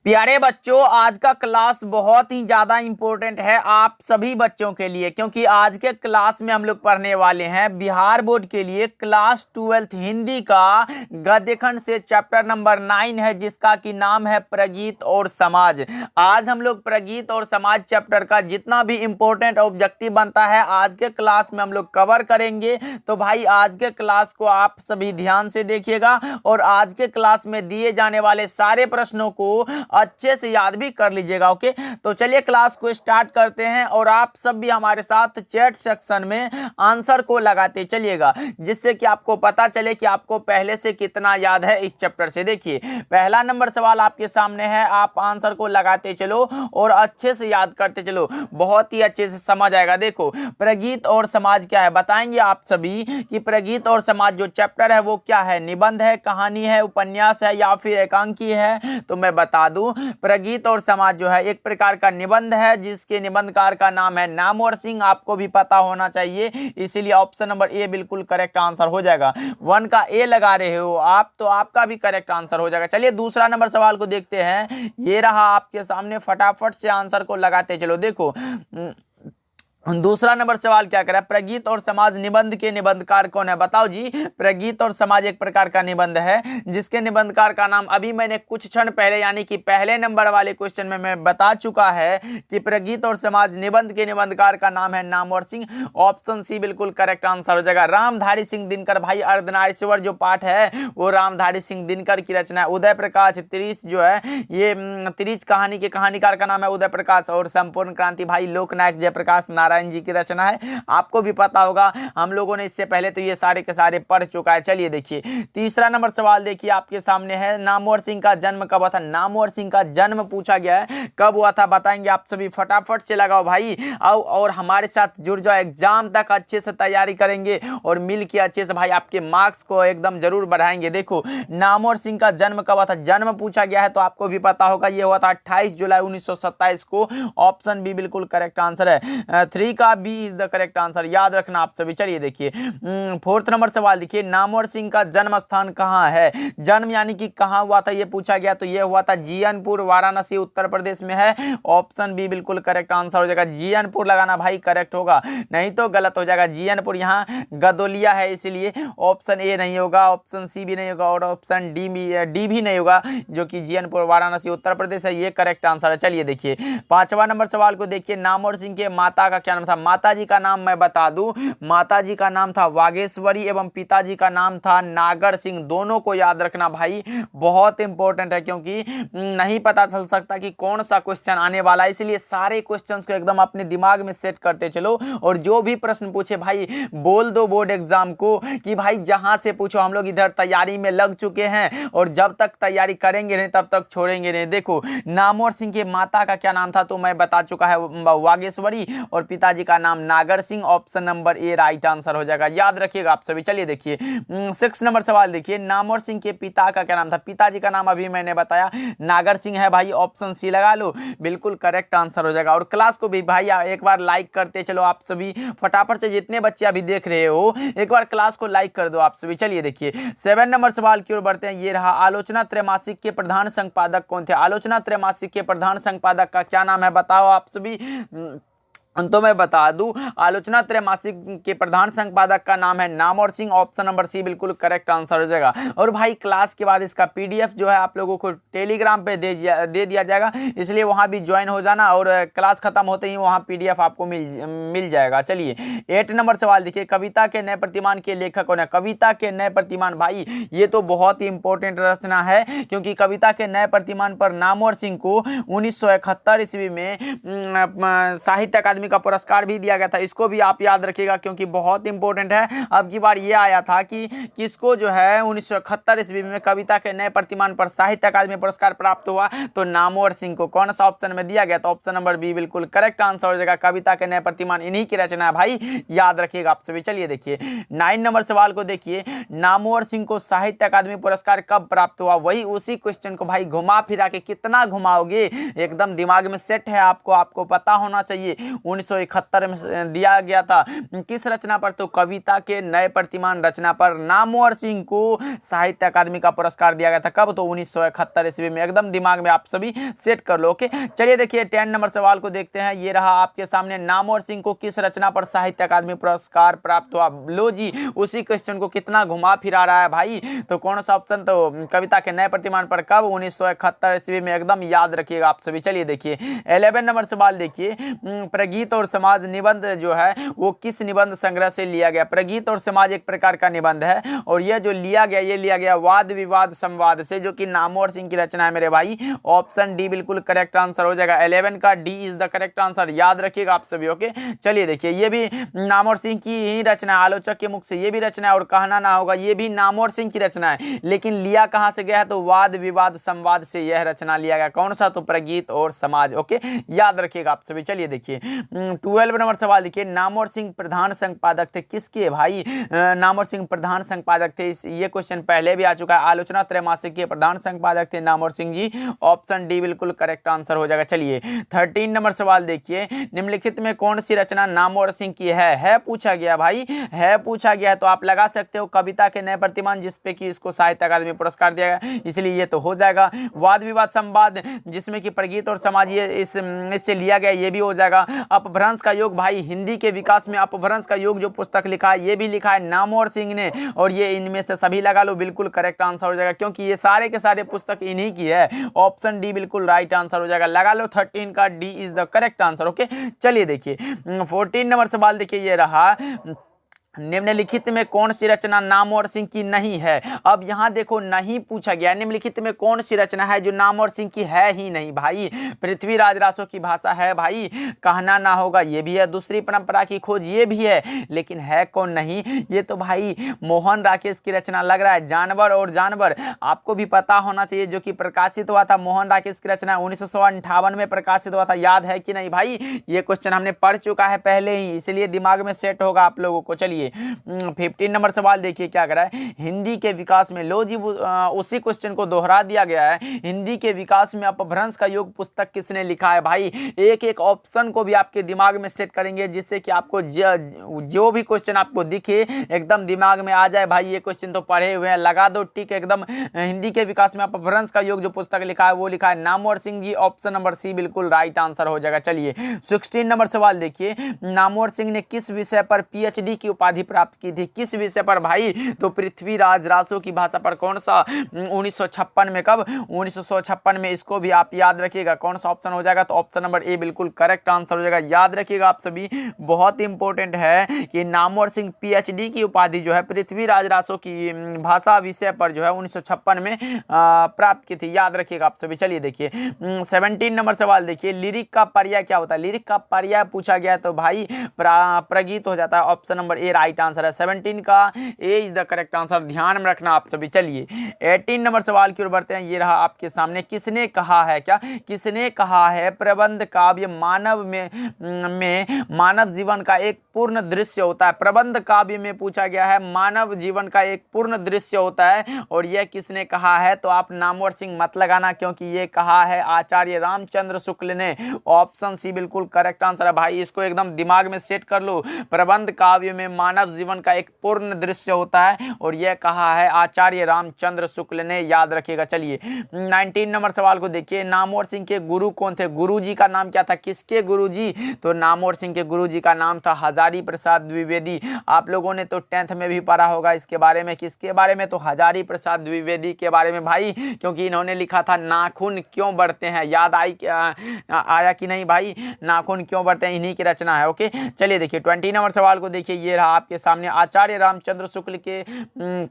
प्यारे बच्चों, आज का क्लास बहुत ही ज्यादा इंपॉर्टेंट है आप सभी बच्चों के लिए, क्योंकि आज के क्लास में हम लोग पढ़ने वाले हैं बिहार बोर्ड के लिए क्लास 12th हिंदी का गद्यखंड से चैप्टर नंबर 9 है, जिसका कि नाम है प्रगीत और समाज। आज हम लोग प्रगीत और समाज चैप्टर का जितना भी इंपॉर्टेंट ऑब्जेक्टिव बनता है आज के क्लास में हम लोग कवर करेंगे। तो भाई आज के क्लास को आप सभी ध्यान से देखिएगा और आज के क्लास में दिए जाने वाले सारे प्रश्नों को अच्छे से याद भी कर लीजिएगा। ओके, तो चलिए क्लास को स्टार्ट करते हैं और आप सब भी हमारे साथ चैट सेक्शन में आंसर को लगाते चलिएगा, जिससे कि आपको पता चले कि आपको पहले से कितना याद है इस चैप्टर से। देखिए पहला नंबर सवाल आपके सामने है, आप आंसर को लगाते चलो और अच्छे से याद करते चलो, बहुत ही अच्छे से समझ आएगा। देखो प्रगीत और समाज क्या है बताएंगे आप सभी कि प्रगीत और समाज जो चैप्टर है वो क्या है, निबंध है, कहानी है, उपन्यास है या फिर एकांकी है। तो मैं बता दूं प्रगीत और समाज जो है एक प्रकार का निबंध है, जिसके निबंधकार का नाम है नामवर सिंह। आपको भी पता होना चाहिए, इसीलिए ऑप्शन नंबर ए बिल्कुल करेक्ट आंसर हो जाएगा। 1 का ए लगा रहे हो आप तो आपका भी करेक्ट आंसर हो जाएगा। चलिए दूसरा नंबर सवाल को देखते हैं, ये रहा आपके सामने, फटाफट से आंसर को लगाते चलो। देखो दूसरा नंबर सवाल क्या करा, प्रगीत और समाज निबंध के निबंधकार कौन है बताओ जी। प्रगीत और समाज एक प्रकार का निबंध है, जिसके निबंधकार का नाम अभी मैंने कुछ क्षण पहले यानी कि पहले नंबर वाले क्वेश्चन में मैं बता चुका है कि प्रगीत और समाज निबंध के निबंधकार का नाम है नामवर सिंह। ऑप्शन सी बिल्कुल करेक्ट आंसर हो जाएगा। रामधारी सिंह दिनकर, भाई अर्धनारीश्वर जो पाठ है वो रामधारी सिंह दिनकर की रचना है। उदय प्रकाश त्रिश जो है ये त्रिच कहानी के कहानीकार का नाम है उदय प्रकाश। और संपूर्ण क्रांति भाई लोकनायक जयप्रकाश नारायण जी की रचना है। आपको भी पता होगा, हम लोगों ने इससे पहले तो ये सारे के सारे पढ़ चुका है। चलिए देखिए तीसरा नंबर सवाल देखिए आपके सामने है, नामवर सिंह का जन्म कब हुआ था। नामवर सिंह का जन्म पूछा गया है, कब हुआ था बताएंगे आप सभी। फटाफट से लगाओ भाई आओ और हमारे साथ जुड़ जाओ, एग्जाम तक अच्छे से तैयारी करेंगे और मिल के अच्छे से भाई आपके मार्क्स को एकदम जरूर बढ़ाएंगे। देखो नामवर सिंह का जन्म कब हुआ था, जन्म पूछा गया है तो आपको भी पता होगा, ये हुआ था 28 जुलाई 1927 को। ऑप्शन बी बिल्कुल करेक्ट आंसर है। 3 का B is the correct answer, याद रखना आप सभी। चलिए देखिए फोर्थ नंबर सवाल देखिए, नामवर सिंह का जन्म स्थान कहां है। जन्म यानी कि कहां हुआ था ये पूछा गया, तो ये हुआ था जीयनपुर, वाराणसी, उत्तर प्रदेश में है। ऑप्शन बी बिल्कुल करेक्ट आंसर हो जाएगा। जीयनपुर लगाना भाई करेक्ट होगा, नहीं तो गलत हो जाएगा। जीयनपुर यहाँ गदोलिया है, इसीलिए ऑप्शन ए नहीं होगा, ऑप्शन सी भी नहीं होगा और ऑप्शन डी भी नहीं होगा, जो कि जीयनपुर वाराणसी उत्तर प्रदेश है, ये करेक्ट आंसर है। चलिए देखिए पांचवा नंबर सवाल को देखिए, नामवर सिंह के माता का क्या नाम था। माताजी का नाम मैं बता दूं, माताजी का नाम था वागेश्वरी एवं पिताजी का नाम था नागर सिंह। दोनों को याद रखना भाई, बहुत इंपॉर्टेंट है, क्योंकि नहीं पता चल सकता कि कौन सा क्वेश्चन आने वाला है, इसलिए सारे क्वेश्चंस को एकदम अपने दिमाग में सेट करते चलो और जो भी प्रश्न पूछे भाई बोल दो बोर्ड एग्जाम को कि भाई जहां से पूछो, हम लोग इधर तैयारी में लग चुके हैं और जब तक तैयारी करेंगे नहीं तब तक छोड़ेंगे नहीं। देखो नामवर सिंह के माता का क्या नाम था तो मैं बता चुका है वागेश्वरी, और पिताजी का नाम नागर Singh. Option number A right answer हो जाएगा, याद रखिएगा आप सभी। चलिए देखिए 6 नंबर सवाल देखिए, नामवर सिंह के पिता का क्या नाम था। पिताजी का नाम अभी मैंने बताया नागर सिंह है भाई, ऑप्शन सी लगा लो, बिल्कुल करेक्ट आंसर हो जाएगा। और क्लास को भी भाई एक बार लाइक करते चलो आप सभी, फटाफट से जितने बच्चे अभी देख रहे हो एक बार क्लास को लाइक कर दो आप सभी। चलिए देखिए 7 नंबर सवाल की ओर बढ़ते हैं, ये रहा, आलोचना त्रैमासिक के प्रधान संपादक कौन थे। आलोचना त्रैमासिक के प्रधान संपादक का क्या नाम है बताओ आप सभी। तो मैं बता दूं आलोचना त्रैमासिक के प्रधान संपादक का नाम है Namvar Singh. Option number C बिल्कुल करेक्ट आंसर हो जाएगा। और भाई क्लास के बाद इसका पीडीएफ जो है आप लोगों को टेलीग्राम पे दे दिया जाएगा, इसलिए वहां भी ज्वाइन हो जाना और क्लास खत्म होते ही वहां पीडीएफ आपको मिल जाएगा। चलिए 8 नंबर सवाल देखिए, कविता के नए प्रतिमान के लेखक कौन है। कविता के नए प्रतिमान भाई ये तो बहुत ही इंपॉर्टेंट रचना है, क्योंकि कविता के नए प्रतिमान पर नामवर सिंह को 1971 ईस्वी में साहित्य अकादमी का पुरस्कार भी दिया गया था। इसको भी आप याद रखिएगा क्योंकि बहुत इंपॉर्टेंट है। अब की बार ये आया था कि किसको जो है 1971 ईस्वी में कविता के नए प्रतिमान पर साहित्य अकादमी पुरस्कार प्राप्त हुआ, तो नामवर सिंह को कौन सा ऑप्शन में दिया गया, तो ऑप्शन नंबर बी बिल्कुल करेक्ट आंसर हो जाएगा। कविता के नए प्रतिमान इन्हीं की रचना है भाई, याद रखिएगा आप सभी। चलिए देखिए 9 नंबर सवाल को देखिए, नामवर सिंह को साहित्य अकादमी पुरस्कार कब प्राप्त हुआ। वही उसी क्वेश्चन को भाई घुमा फिरा के कितना घुमाओगे, एकदम दिमाग में सेट है, आपको पता होना चाहिए। 1971 में दिया गया था। किस रचना पर? तो कविता के नए प्रतिमान रचना पर नामवर सिंह को साहित्य अकादमी का पुरस्कार दिया गया था। कब? तो 1971 ईस्वी में। एकदम दिमाग में आप सभी सेट कर लो। ओके, चलिए देखिए 10 नंबर सवाल को देखते हैं। ये रहा आपके सामने, नामवर सिंह को किस रचना पर साहित्य अकादमी पुरस्कार प्राप्त हुआ? लो जी, उसी क्वेश्चन को कितना घुमा फिरा रहा है भाई। तो कौन सा ऑप्शन? तो कविता के नए प्रतिमान पर। कब? 1971 ईस्वी में। एकदम याद रखिएगा आप सभी। चलिए देखिए 11 नंबर सवाल देखिए, प्रगीत और समाज निबंध जो है वो किस निबंध संग्रह से लिया गया? प्रगीत और समाज एक प्रकार का निबंध है और यह जो लिया गया, ये लिया गया वाद विवाद संवाद से, जो कि नामवर सिंह की रचना है मेरे भाई। ऑप्शन डी बिल्कुल करेक्ट आंसर हो जाएगा। 11 का D is the correct answer, याद रखिएगा आप सभी। ओके, चलिए देखिए ये भी नामवर सिंह की ही रचना है। आलोचक के मुख से ये भी रचना है और कहना ना होगा ये भी नामवर सिंह की रचना है, लेकिन लिया कहां से गया है? तो वाद विवाद संवाद से यह रचना लिया गया। कौन सा? तो प्रगीत और समाज। ओके, याद रखिएगा आप सभी। चलिए देखिए 12 नंबर सवाल देखिए, नामवर सिंह प्रधान संपादक थे किसके भाई? नामवर सिंह प्रधान संपादक थे, ये क्वेश्चन पहले भी आ चुका है। आलोचना त्रैमासिक के प्रधान संपादक थे नामवर सिंह जी। ऑप्शन डी बिल्कुल करेक्ट आंसर हो जाएगा। चलिए 13 नंबर सवाल देखिए, निम्नलिखित में कौन सी रचना नामवर सिंह की है पूछा गया भाई, है पूछा गया, तो आप लगा सकते हो कविता के नए प्रतिमान, जिसपे कि इसको साहित्य अकादमी पुरस्कार दिया गया, इसलिए ये तो हो जाएगा। वाद विवाद संवाद जिसमें कि प्रगीत और समाज, ये इससे लिया गया, ये भी हो जाएगा। अपभ्रंश का योग भाई, हिंदी के विकास में अपभ्रंश का योग जो पुस्तक लिखा है ये भी लिखा है नामवर सिंह ने, और ये इनमें से सभी लगा लो, बिल्कुल करेक्ट आंसर हो जाएगा, क्योंकि ये सारे के सारे पुस्तक इन्हीं की है। ऑप्शन डी बिल्कुल राइट आंसर हो जाएगा, लगा लो 13 का D is the correct answer. Okay, चलिए देखिए 14 नंबर सवाल देखिए, ये रहा, निम्नलिखित में कौन सी रचना नामवर सिंह की नहीं है? अब यहां देखो नहीं पूछा गया, निम्नलिखित में कौन सी रचना है जो नामवर सिंह की है ही नहीं भाई? पृथ्वीराज रासो की भाषा है भाई, कहना ना होगा ये भी है, दूसरी परंपरा की खोज ये भी है, लेकिन है कौन नहीं? ये तो भाई मोहन राकेश की रचना लग रहा है। जानवर और जानवर आपको भी पता होना चाहिए, जो कि प्रकाशित हुआ था, मोहन राकेश की रचना 1958 में प्रकाशित हुआ था। याद है कि नहीं भाई? ये क्वेश्चन हमने पढ़ चुका है पहले ही, इसलिए दिमाग में सेट होगा आप लोगों को। चलिए 15 नंबर सवाल देखिए क्या कर रहा है, हिंदी के विकास में, लो जी उसी क्वेश्चन को दोहरा दिया गया है। हिंदी के विकास में अपभ्रंश का योग पुस्तक किसने लिखा है भाई? एक एक ऑप्शन को भी आपके दिमाग में सेट करेंगे, जिससे कि आपको जो भी क्वेश्चन आपको दिखे एकदम दिमाग में आ जाए भाई, ये क्वेश्चन तो पढ़े हुए हैं, लगा दो टिक एकदम। हिंदी के विकास में अपभ्रंश का योग जो पुस्तक लिखा है वो लिखा है Namvar Singh ji. Option number C बिल्कुल राइट आंसर हो जाएगा। चलिए 16 नंबर सवाल देखिए, नामवर सिंह ने किस विषय पर पीएचडी की उपाधि प्राप्त की थी? किस विषय पर भाई? तो पृथ्वीराज रासो की भाषा पर। कौन सा? 1956 में। कब? 1956 में। इसको भी आप याद रखिएगा, कौन सा ऑप्शन हो जाएगा? तो ऑप्शन नंबर ए बिल्कुल करेक्ट आंसर हो जाएगा। याद रखिएगा आप सभी, बहुत इंपॉर्टेंट है कि नामवर सिंह पीएचडी की उपाधि जो है पृथ्वीराज रासो की भाषा विषय पर जो है 1956 में प्राप्त की थी। याद रखिएगा आप सभी। चलिए देखिए 17 नंबर सवाल देखिए, लिरिक का पर्याय क्या होता है? लिरिक का पर्याय पूछा गया तो भाई प्रगीत हो जाता है। Option number A right answer है। 17 का ए इज द करेक्ट आंसर, ध्यान में रखना आप सभी। चलिए 18 नंबर सवाल की ओर बढ़ते हैं। ये रहा आपके सामने, किसने कहा है, क्या किसने कहा है प्रबंध काव्य मानव में मानव जीवन का एक पूर्ण दृश्य होता है? प्रबंध काव्य में पूछा गया है मानव जीवन का एक पूर्ण दृश्य होता है, और यह किसने कहा है? तो आप नामवर सिंह मत लगाना, क्योंकि ये कहा है आचार्य रामचंद्र शुक्ल ने। ऑप्शन सी बिल्कुल करेक्ट आंसर है भाई, इसको एकदम दिमाग में सेट कर लो। प्रबंध काव्य में मानव जीवन का एक पूर्ण दृश्य होता है, और यह कहा है आचार्य रामचंद्र शुक्ल ने। याद रखिएगा। चलिए 19 नंबर सवाल को देखिए, नामवर सिंह के गुरु कौन थे? गुरुजी का नाम क्या था? किसके गुरुजी? तो नामवर सिंह के गुरुजी का नाम था हजारी प्रसाद द्विवेदी। आप लोगों ने तो 10th में भी पढ़ा होगा इसके बारे में। किसके बारे में? तो हजारी प्रसाद द्विवेदी के बारे में भाई, क्योंकि इन्होंने लिखा था नाखून क्यों बढ़ते हैं। याद आया कि नहीं भाई? नाखून क्यों बढ़ते हैं, इन्हीं की रचना है। ओके, चलिए देखिए 20 नंबर सवाल को देखिए, ये रहा आपके सामने, आचार्य रामचंद्र शुक्ल के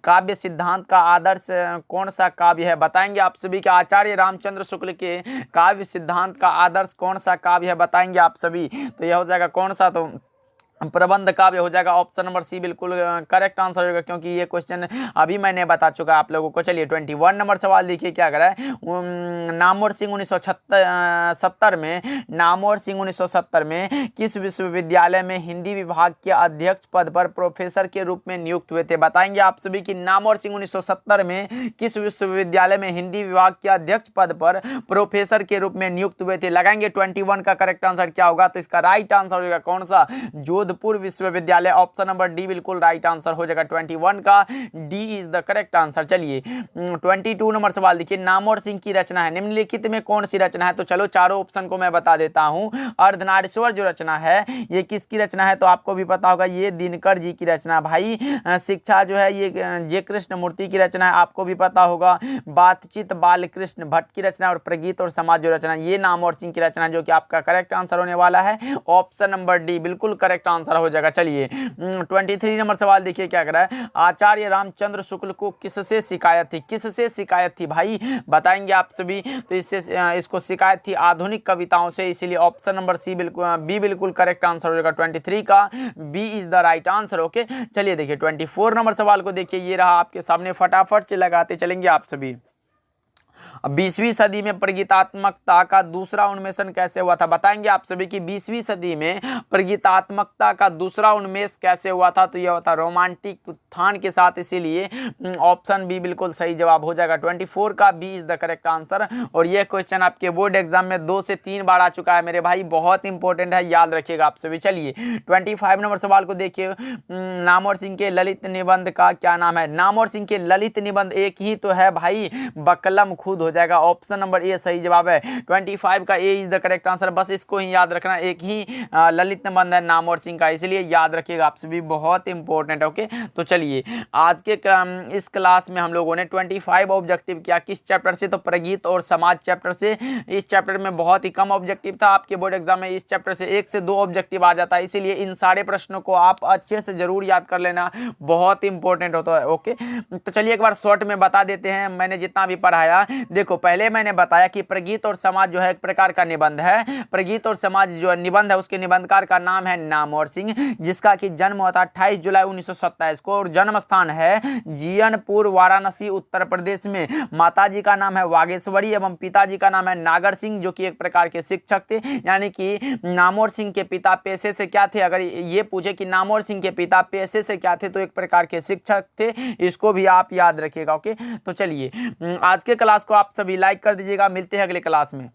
काव्य सिद्धांत का आदर्श कौन सा काव्य है? बताएंगे आप सभी के आचार्य रामचंद्र शुक्ल के काव्य सिद्धांत का आदर्श कौन सा काव्य है? बताएंगे आप सभी। तो यह हो जाएगा कौन सा? तो प्रबंध काव्य हो जाएगा। ऑप्शन नंबर सी बिल्कुल करेक्ट आंसर होगा, क्योंकि ये क्वेश्चन अभी मैंने बता चुका आप लोगों को। चलिए 21 नंबर सवाल देखिए क्या करा है। नामवर सिंह 1970 में नामवर सिंह 1970 में किस विश्वविद्यालय में हिंदी विभाग के अध्यक्ष पद पर प्रोफेसर के रूप में नियुक्त हुए थे? बताएंगे आप सभी कि नामवर सिंह 1970 में किस विश्वविद्यालय में हिंदी विभाग के अध्यक्ष पद पर प्रोफेसर के रूप में नियुक्त हुए थे? लगाएंगे 21 का करेक्ट आंसर क्या होगा? तो इसका राइट आंसर होगा कौन सा? जोधपुर विश्वविद्यालय। ऑप्शन नंबर डी बिल्कुल राइट आंसर हो जाएगा। 21 का D is the correct answer. चलिए 22 नंबर सवाल देखिए। नामवर सिंह की रचना है निम्नलिखित में कौन सी रचना है? तो चलो चारों ऑप्शन को मैं बता देता हूं। अर्धनारीश्वर जो रचना है ये किसकी रचना है? तो आपको भी पता होगा ये दिनकर जी की रचना। भाई शिक्षा जो है ये जे कृष्ण मूर्ति की रचना है, आपको भी पता होगा। बातचीत बालकृष्ण भट्ट की रचना और प्रगीत और समाज जो रचना ये नामवर सिंह की रचना, जो कि आपका करेक्ट आंसर होने वाला है। ऑप्शन नंबर डी बिल्कुल करेक्ट आंसर हो जाएगा। चलिए 23 नंबर सवाल देखिए क्या कर रहा है। आचार्य रामचंद्र शुक्ल को किससे शिकायत थी? किससे शिकायत थी भाई? बताएंगे आप सभी। तो इससे इसको शिकायत थी आधुनिक कविताओं से, इसीलिए ऑप्शन नंबर सी बिल्कुल बी बिल्कुल करेक्ट आंसर हो जाएगा। 23 का B is the right answer. Okay चलिए देखिए 24 नंबर सवाल को देखिए, ये रहा आपके सामने, फटाफट से लगाते चलेंगे आप सभी। 20वीं सदी में प्रगीतात्मकता का दूसरा उन्मेषण कैसे हुआ था? बताएंगे आप सभी कि 20वीं सदी में प्रगीतात्मकता का दूसरा उन्मेष कैसे हुआ था? तो यह होता रोमांटिक उत्थान के साथ, इसीलिए ऑप्शन बी बिल्कुल सही जवाब हो जाएगा। 24 का B is the correct answer. और यह क्वेश्चन आपके बोर्ड एग्जाम में 2 से 3 बार आ चुका है मेरे भाई, बहुत इंपॉर्टेंट है, याद रखिएगा आप सभी। चलिए 25 नंबर सवाल को देखिए। नामवर सिंह के ललित निबंध का क्या नाम है? नामवर सिंह के ललित निबंध एक ही तो है भाई, बकलम खुद हो जाएगा। ऑप्शन नंबर ए सही जवाब है। 25 का ए इज द करेक्ट आंसर। बस इसको ही याद रखना, एक ही ललित निबंध है नामवर सिंह का, इसलिए याद रखिएगा आप सभी, बहुत इंपॉर्टेंट है। ओके तो चलिए आज के इस क्लास में हम लोगों ने 25 ऑब्जेक्टिव किया। किस चैप्टर से? तो प्रगीत और समाज चैप्टर से। इस चैप्टर में बहुत ही कम ऑब्जेक्टिव था, आपके बोर्ड एग्जाम में इस चैप्टर से 1 से 2 ऑब्जेक्टिव आ जाता है, इसीलिए इन सारे प्रश्नों को आप अच्छे से जरूर याद कर लेना, बहुत इंपॉर्टेंट होता है। ओके तो चलिए एक बार शॉर्ट में बता देते हैं मैंने जितना भी पढ़ाया। देखो पहले मैंने बताया कि प्रगीत और समाज जो है एक प्रकार का निबंध है। प्रगीत और समाज जो निबंध है उसके निबंधकार का नाम है नामवर सिंह, जिसका कि जन्म हुआ था 28 जुलाई 1927 को और जन्म स्थान है जियनपुर वाराणसी उत्तर प्रदेश में। माताजी का नाम है वागेश्वरी एवं पिताजी का नाम है नागर सिंह, जो कि एक प्रकार के शिक्षक थे। यानी कि नामवर सिंह के पिता पेशे से क्या थे? अगर ये पूछे कि नामवर सिंह के पिता पेशे से क्या थे, तो एक प्रकार के शिक्षक थे, इसको भी आप याद रखिएगा। ओके तो चलिए आज के क्लास को आप सभी लाइक कर दीजिएगा। मिलते हैं अगले क्लास में।